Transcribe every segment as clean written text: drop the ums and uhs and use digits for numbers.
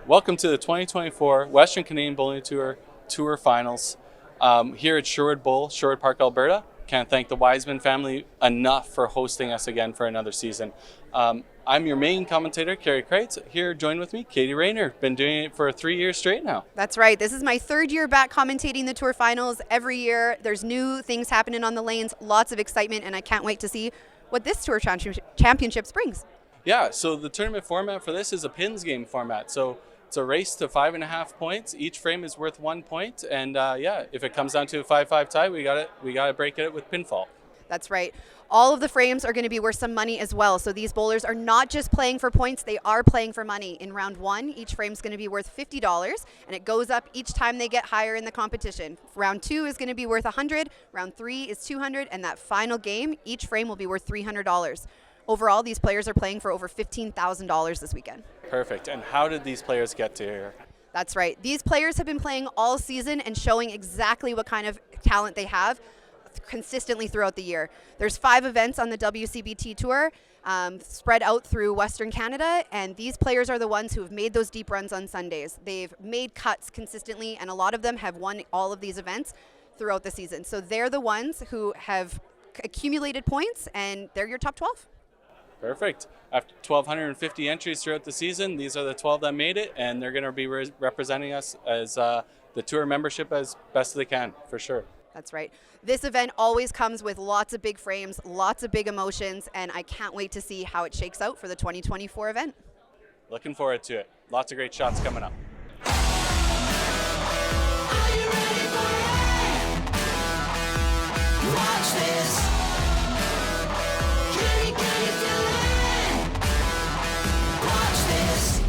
Welcome to the 2024 Western Canadian Bowling Tour Finals here at Sherwood Bowl, Sherwood Park, Alberta. Can't thank the Wiseman family enough for hosting us again for another season. I'm your main commentator, Carrie Kreitz. Here, joined with me, Katie Rayner. Been doing it for 3 years straight now. That's right. This is my third year back commentating the Tour Finals. Every year, there's new things happening on the lanes, lots of excitement, and I can't wait to see what this Tour Championships brings. Yeah, so the tournament format for this is a pins game format. So it's a race to 5.5 points. Each frame is worth 1 point, and if it comes down to a 5-5 tie, we got to break it with pinfall. That's right. All of the frames are going to be worth some money as well. So these bowlers are not just playing for points, they are playing for money. In round one, each frame is going to be worth $50, and it goes up each time they get higher in the competition. Round two is going to be worth $100, round three is $200, and that final game, each frame will be worth $300. Overall, these players are playing for over $15,000 this weekend. Perfect. And how did these players get to here? That's right. These players have been playing all season and showing exactly what kind of talent they have consistently throughout the year. There's 5 events on the WCBTour spread out through Western Canada, and these players are the ones who have made those deep runs on Sundays. They've made cuts consistently, and a lot of them have won all of these events throughout the season. So they're the ones who have accumulated points, and they're your top 12. Perfect. After 1,250 entries throughout the season, these are the 12 that made it, and they're going to be representing us as the tour membership as best they can, for sure. That's right. This event always comes with lots of big frames, lots of big emotions, and I can't wait to see how it shakes out for the 2024 event. Looking forward to it. Lots of great shots coming up. Are you ready for it? Watch this. Can you feel it? Watch this.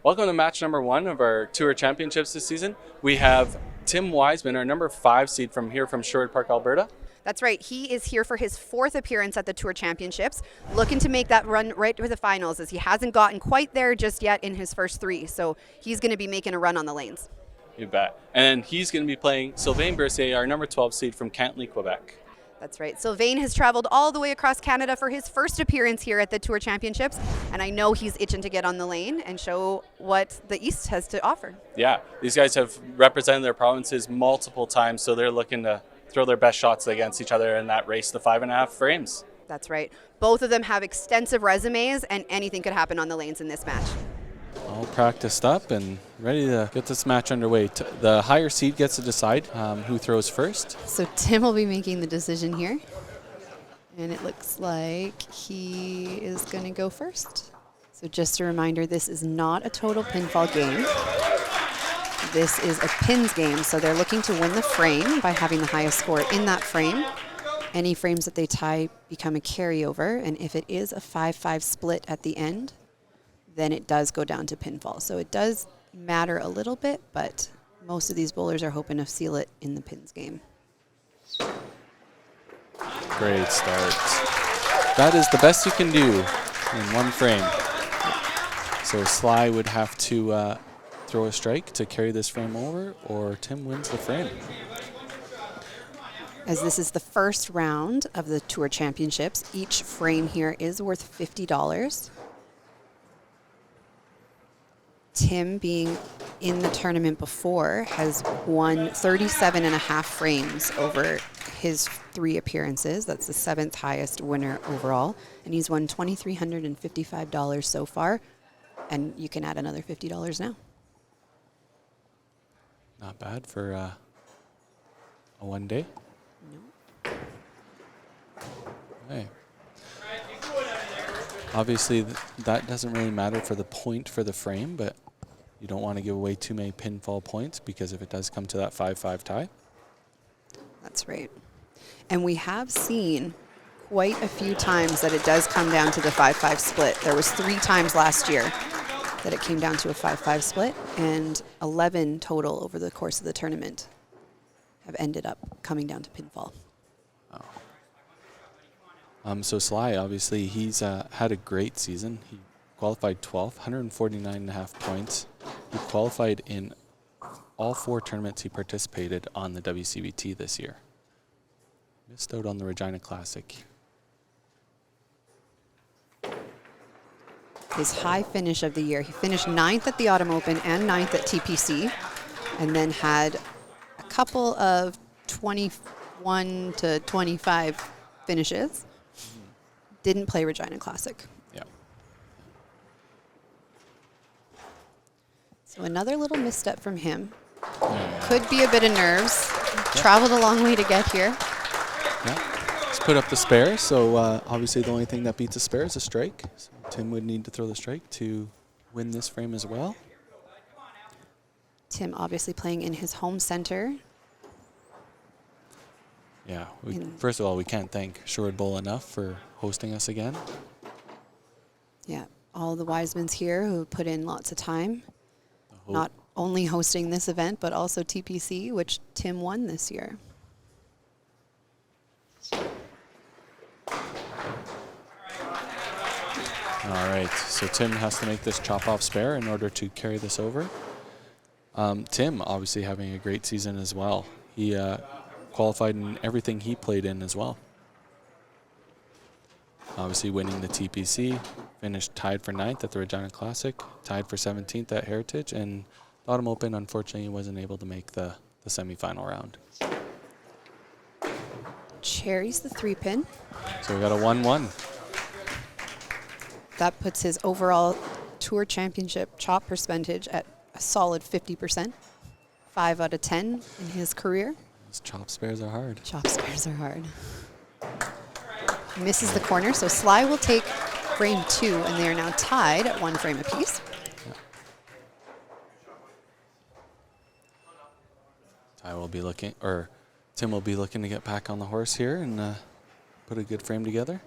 Welcome to match number 1 of our Tour Championships this season. We have Tim Wiseman, our number 5 seed from Sherwood Park, Alberta. That's right. He is here for his 4th appearance at the Tour Championships, looking to make that run right to the finals, as he hasn't gotten quite there just yet in his first 3. So he's going to be making a run on the lanes. You bet. And he's going to be playing Sylvain Bercier, our number 12 seed from Cantley, Quebec. That's right. Sylvain has traveled all the way across Canada for his first appearance here at the Tour Championships, and I know he's itching to get on the lane and show what the East has to offer. Yeah, these guys have represented their provinces multiple times, so they're looking to throw their best shots against each other in that race to 5.5 frames. That's right. Both of them have extensive resumes, and anything could happen on the lanes in this match. All practiced up and ready to get this match underway. The higher seed gets to decide who throws first. So Tim will be making the decision here. And it looks like he is going to go first. So just a reminder, this is not a total pinfall game. This is a pins game, so they're looking to win the frame by having the highest score in that frame. Any frames that they tie become a carryover, and if it is a 5-5 split at the end, then it does go down to pinfall. So it does matter a little bit, but most of these bowlers are hoping to seal it in the pins game. Great start. That is the best you can do in one frame. So Sly would have to throw a strike to carry this frame over, or Tim wins the frame. As this is the first round of the Tour Championships, each frame here is worth $50. Tim, being in the tournament before, has won 37.5 frames over his 3 appearances. That's the 7th highest winner overall. And he's won $2,355 so far. And you can add another $50 now. Not bad for a one day. No. Okay. Obviously, that doesn't really matter for the point for the frame, but you don't want to give away too many pinfall points, because if it does come to that 5-5 tie. That's right. And we have seen quite a few times that it does come down to the 5-5 split. There was 3 times last year that it came down to a 5-5 split, and 11 total over the course of the tournament have ended up coming down to pinfall. So Sly, obviously, he's had a great season. He qualified 12th, 149.5 points. He qualified in all 4 tournaments he participated on the WCBT this year. Missed out on the Regina Classic. his high finish of the year. He finished 9th at the Autumn Open and 9th at TPC, and then had a couple of 21 to 25 finishes. Didn't play Regina Classic. Yeah. So another little misstep from him. Could be a bit of nerves. Traveled a long way to get here. Yeah. Let's put up the spare. So obviously the only thing that beats a spare is a strike. So Tim would need to throw the strike to win this frame as well. Tim obviously playing in his home center. Yeah. First of all, we can't thank Sherwood Bowl enough for hosting us again. Yeah, all the Wisemans here who put in lots of time. The Not only hosting this event, but also TPC, which Tim won this year. All right, so Tim has to make this chop-off spare in order to carry this over. Tim obviously having a great season as well. He qualified in everything he played in as well. Obviously winning the TPC, finished tied for 9th at the Regina Classic, tied for 17th at Heritage, and the Autumn Open, unfortunately, wasn't able to make the semifinal round. Cherries the 3-pin. So we got a 1-1. That puts his overall Tour Championship chop percentage at a solid 50%. 5 out of 10 in his career. Those chop spares are hard. Chop spares are hard. Misses the corner, so Sly will take frame 2, and they are now tied at 1 frame apiece. Tim will be looking to get back on the horse here and put a good frame together.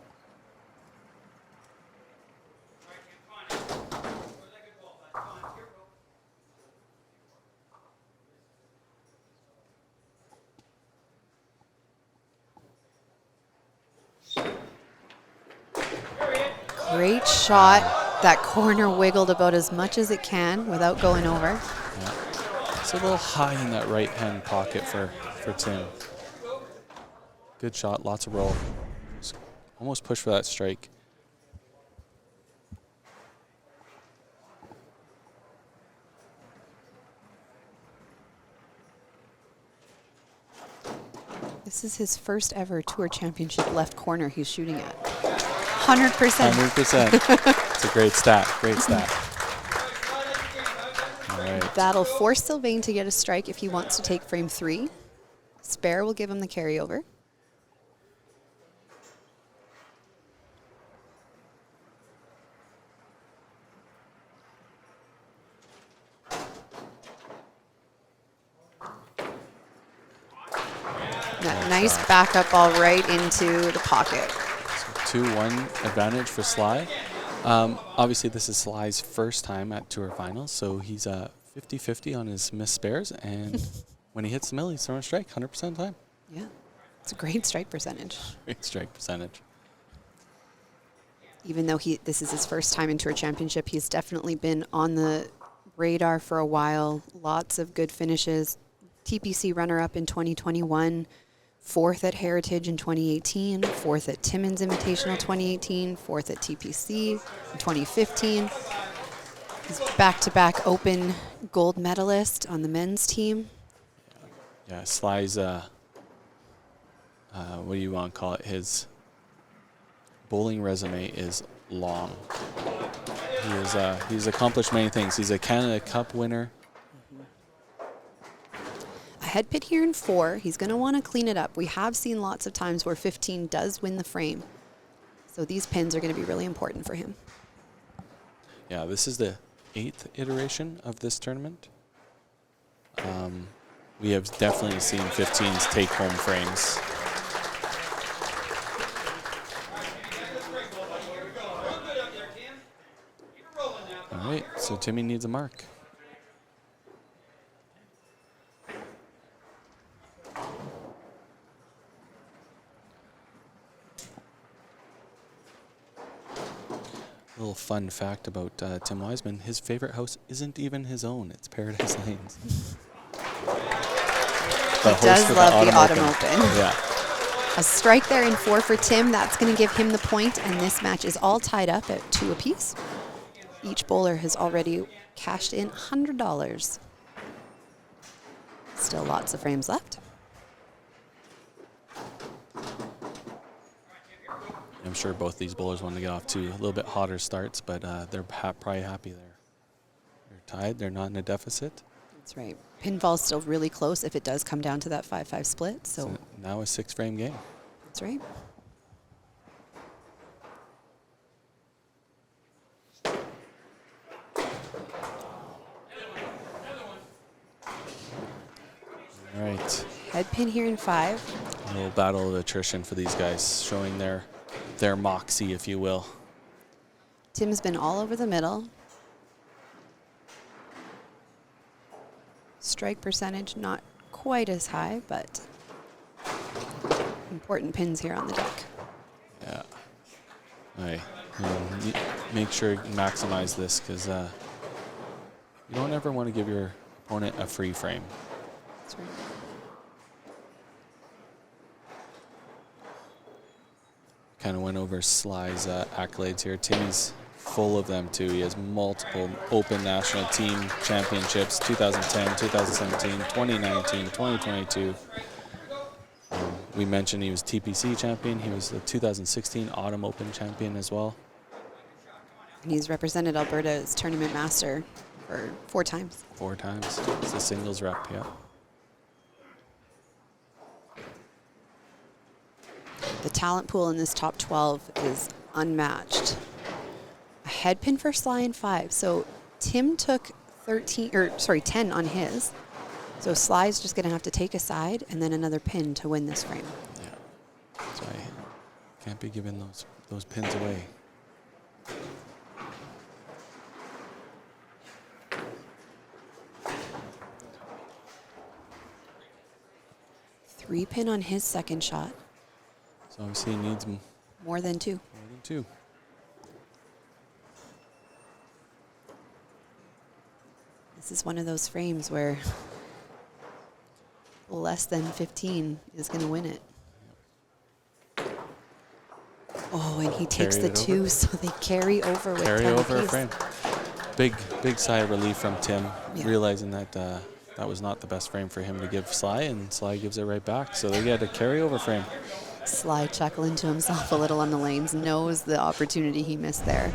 Great shot. That corner wiggled about as much as it can without going over. Yeah. It's a little high in that right-hand pocket for Tim. Good shot, lots of roll. Just almost push for that strike. This is his first ever Tour Championship left corner he's shooting at. 100%. 100%. It's a great stat. Great stat. All right. That'll force Sylvain to get a strike if he wants to take frame 3. Spare will give him the carryover. That nice backup ball right into the pocket. 2-1 advantage for Sly. Obviously, this is Sly's first time at Tour Finals, so he's 50-50 on his missed spares, and when he hits the middle, he's throwing a strike 100% of the time. Yeah, it's a great strike percentage. Great strike percentage. Even though this is his first time in Tour Championship, he's definitely been on the radar for a while. Lots of good finishes. TPC runner-up in 2021. 4th at Heritage in 2018, 4th at Timmins Invitational 2018, 4th at TPC in 2015. He's back-to-back Open gold medalist on the men's team. Yeah, Sly's, what do you want to call it? His bowling resume is long. He's accomplished many things. He's a Canada Cup winner. Head pit here in 4. He's going to want to clean it up. We have seen lots of times where 15 does win the frame. So these pins are going to be really important for him. Yeah, this is the 8th iteration of this tournament. We have definitely seen 15s take home frames. All right, so Timmy needs a mark. Little fun fact about Tim Wiseman, his favorite house isn't even his own. It's Paradise Lanes. He does love the Autumn Open. Yeah. A strike there in 4 for Tim. That's going to give him the point, and this match is all tied up at 2 apiece. Each bowler has already cashed in $100. Still lots of frames left. I'm sure both these bowlers want to get off to a little bit hotter starts, but they're probably happy there. They're tied. They're not in a deficit. That's right. Pinfall's still really close if it does come down to that 5-5 split. So now a 6-frame game. that's right. All right. Head pin here in 5. A little battle of attrition for these guys, showing their moxie, if you will. Tim's been all over the middle. Strike percentage not quite as high, but important pins here on the deck. Yeah. All right. Make sure you maximize this, because you don't ever want to give your opponent a free frame. That's right. Kind of went over Sly's accolades here. Timmy's full of them too. He has multiple Open National Team Championships, 2010, 2017, 2019, 2022. We mentioned he was TPC champion. He was the 2016 Autumn Open champion as well. And he's represented Alberta as tournament master for 4 times. 4 times. He's a singles rep, yeah. The talent pool in this top 12 is unmatched. A head pin for Sly in 5. So Tim took 10 on his. So Sly's just going to have to take a side and then another pin to win this frame. Yeah. That's why can't be giving those pins away. Three pin on his second shot. So obviously he needs More than 2. more than 2. This is one of those frames where less than 15 is going to win it. Oh, and he takes the 2, so they carry over with 10 Carry over a apiece. frame. Big sigh of relief from Tim, Yeah. realizing that that was not the best frame for him to give Sly, and Sly gives it right back. So they get a carry over frame. Sly chuckling to himself a little on the lanes, knows the opportunity he missed there.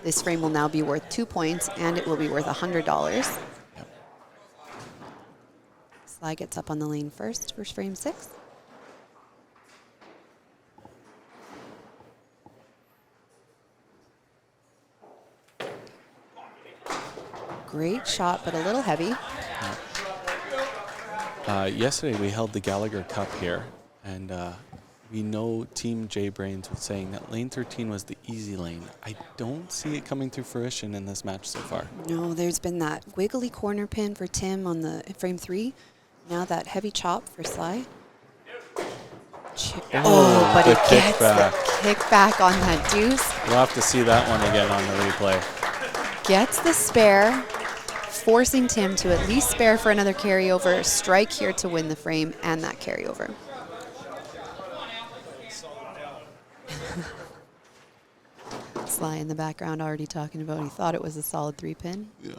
This frame will now be worth 2 points, and it will be worth $100. Yep. Sly gets up on the lane first for frame 6. Great shot, but a little heavy. Yesterday we held the Gallagher Cup here, and we know Team JBrains was saying that lane 13 was the easy lane. I don't see it coming to fruition in this match so far. No, there's been that wiggly corner pin for Tim on the frame 3. Now that heavy chop for Sly. Oh, but the it gets kickback. the kickback on that deuce. We'll have to see that one again on the replay. Gets the spare, forcing Tim to at least spare for another carryover. Strike here to win the frame and that carryover. Sly in the background already talking about he thought it was a solid 3-pin. Yeah.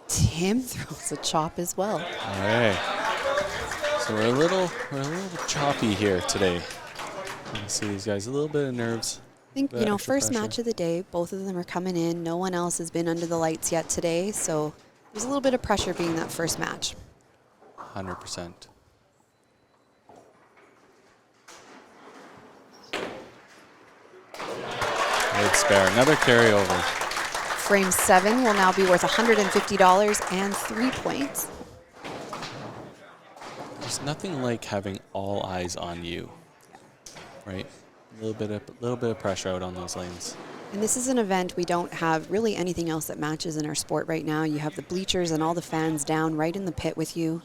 Tim throws a chop as well. All right. So we're a little choppy here today. You can see these guys a little bit of nerves. I think, Bit extra first pressure. match of the day, both of them are coming in. No one else has been under the lights yet today, so there's a little bit of pressure being that first match. 100%. Good spare. Another carryover. Frame 7 will now be worth $150 and 3 points. There's nothing like having all eyes on you, right? A little bit of pressure out on those lanes. And this is an event we don't have really anything else that matches in our sport right now. You have the bleachers and all the fans down right in the pit with you.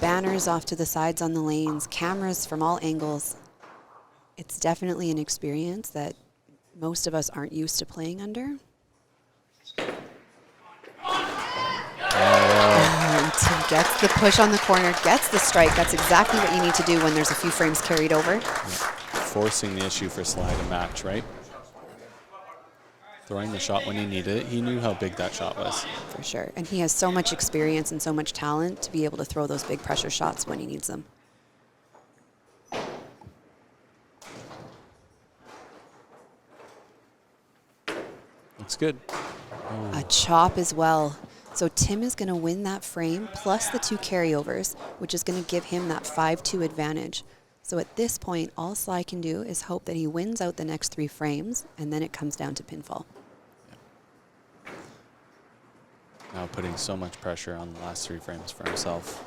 Banners off to the sides on the lanes, cameras from all angles. It's definitely an experience that most of us aren't used to playing under. And Tim gets the push on the corner, gets the strike. That's exactly what you need to do when there's a few frames carried over. Yeah. Forcing the issue for Sly to match, right? Throwing the shot when he needed it. He knew how big that shot was. For sure. And he has so much experience and so much talent to be able to throw those big pressure shots when he needs them. Looks good. A chop as well. So Tim is going to win that frame plus the 2 carryovers, which is going to give him that 5-2 advantage. So at this point, all Sly can do is hope that he wins out the next 3 frames, and then it comes down to pinfall. Now putting so much pressure on the last 3 frames for himself.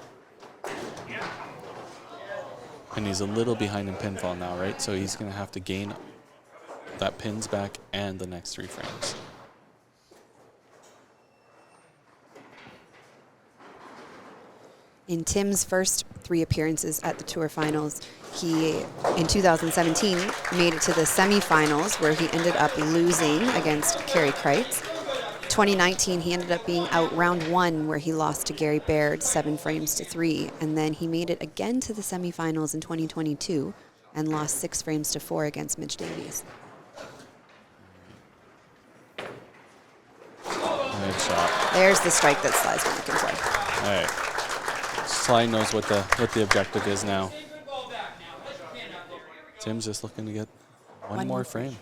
And he's a little behind in pinfall now, right? So he's going to have to gain that pins back and the next 3 frames. In Tim's first 3 appearances at the Tour Finals, he, in 2017, made it to the semifinals where he ended up losing against Carey Kreitz. 2019, he ended up being out round 1 where he lost to Gary Baird 7 frames to 3. And then he made it again to the semifinals in 2022 and lost 6 frames to 4 against Mitch Davies. Good shot. There's the strike that Sly's been looking for. All right. Sly knows what the objective is now. Tim's just looking to get one more frame.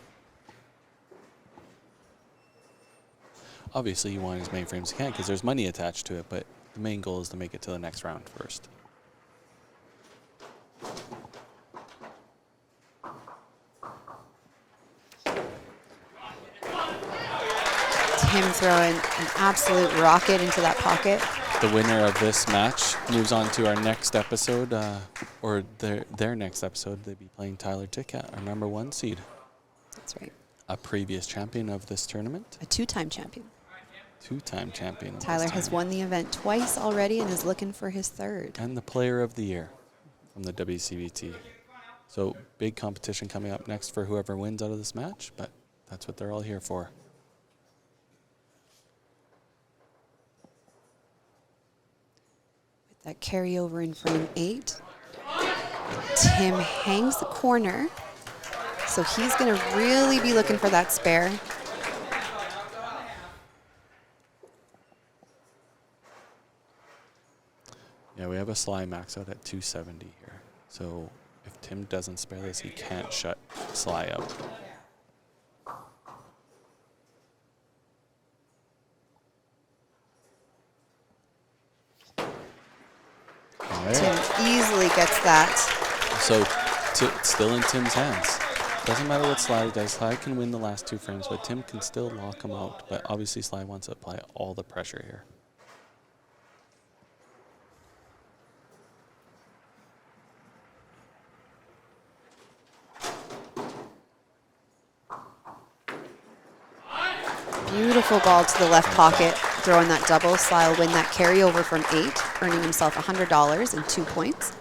Obviously, you want as many frames as you can because there's money attached to it, but the main goal is to make it to the next round first. Tim throwing an absolute rocket into that pocket. The winner of this match moves on to our next episode, or their next episode. They'll be playing Tyler Tickett, our #1 seed. That's right. A previous champion of this tournament. A 2-time champion. 2-time champion. Tyler has won the event twice already and is looking for his 3rd. And the player of the year from the WCBT. So big competition coming up next for whoever wins out of this match, but that's what they're all here for. That carryover in frame 8. Tim hangs the corner, so he's going to really be looking for that spare. Yeah, we have a Sly max out at 270 here. So if Tim doesn't spare this, he can't shut Sly out. Tim easily gets that. So it's still in Tim's hands. Doesn't matter what Sly does. Sly can win the last 2 frames, but Tim can still lock him out. But obviously Sly wants to apply all the pressure here. Beautiful ball to the left pocket, throwing that double. Sly will win that carryover from 8, earning himself $100 and 2 points.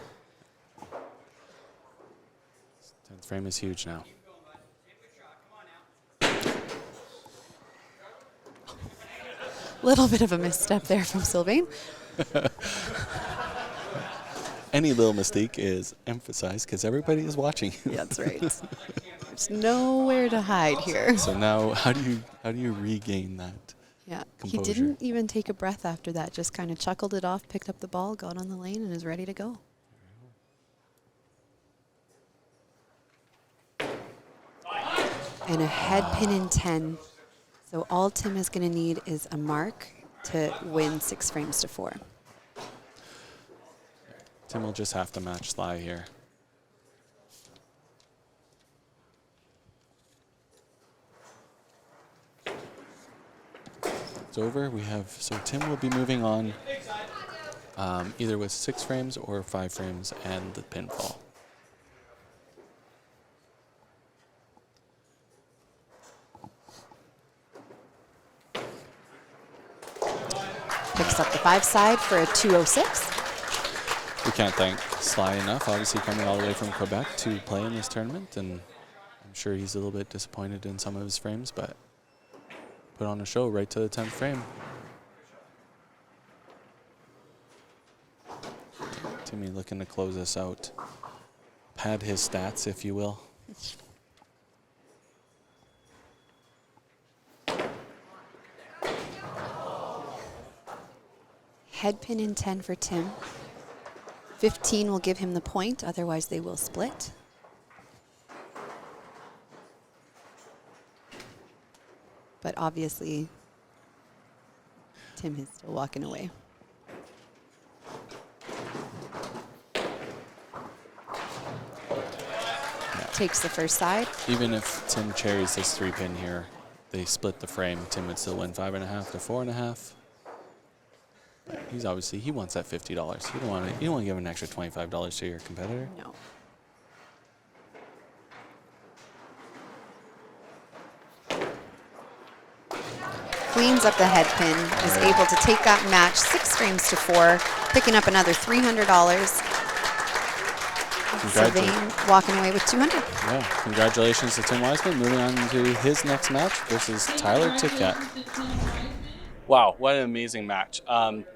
10th frame is huge now. Little bit of a misstep there from Sylvain. Any little mistake is emphasized because everybody is watching. Yeah, that's right. There's nowhere to hide here. So now, how do you regain that? Yeah, composure? He didn't even take a breath after that. Just kind of chuckled it off, picked up the ball, got on the lane, and is ready to go. And a head pin in 10. So all Tim is going to need is a mark to win 6 frames to 4. Tim will just have to match Sly here. It's over. So Tim will be moving on either with 6 frames or 5 frames and the pinfall. Picks up the 5 side for a 206. We can't thank Sly enough, obviously coming all the way from Quebec to play in this tournament, and I'm sure he's a little bit disappointed in some of his frames, but put on a show right to the 10th frame. Timmy looking to close us out. Pad his stats, if you will. Head pin in 10 for Tim. 15 will give him the point, otherwise they will split. But obviously, Tim is still walking away. Takes the first side. Even if Tim cherries this 3-pin here, they split the frame, Tim would still win 5.5 to 4.5. But he's obviously, he wants that $50. You don't want to give an extra $25 to your competitor. No. Cleans up the head pin, is able to take that match 6 frames to 4, picking up another $300. Sylvain walking away with 200. Yeah, congratulations to Tim Wiseman. Moving on to his next match versus Tyler Ticket. Wow, what an amazing match.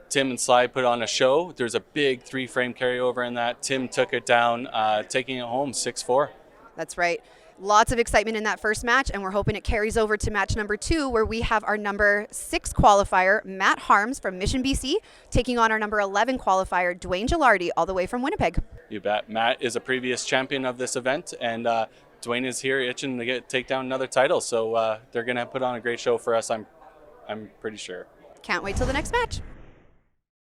Tim and Sly put on a show. There's a big 3-frame carryover in that. Tim took it down, taking it home 6-4. That's right. Lots of excitement in that first match, and we're hoping it carries over to match number 2, where we have our number 6 qualifier, Matt Harms from Mission, BC, taking on our number 11 qualifier, Dwayne Gilardi, all the way from Winnipeg. You bet. Matt is a previous champion of this event, and Dwayne is here itching to take down another title. So they're going to put on a great show for us, I'm pretty sure. Can't wait till the next match.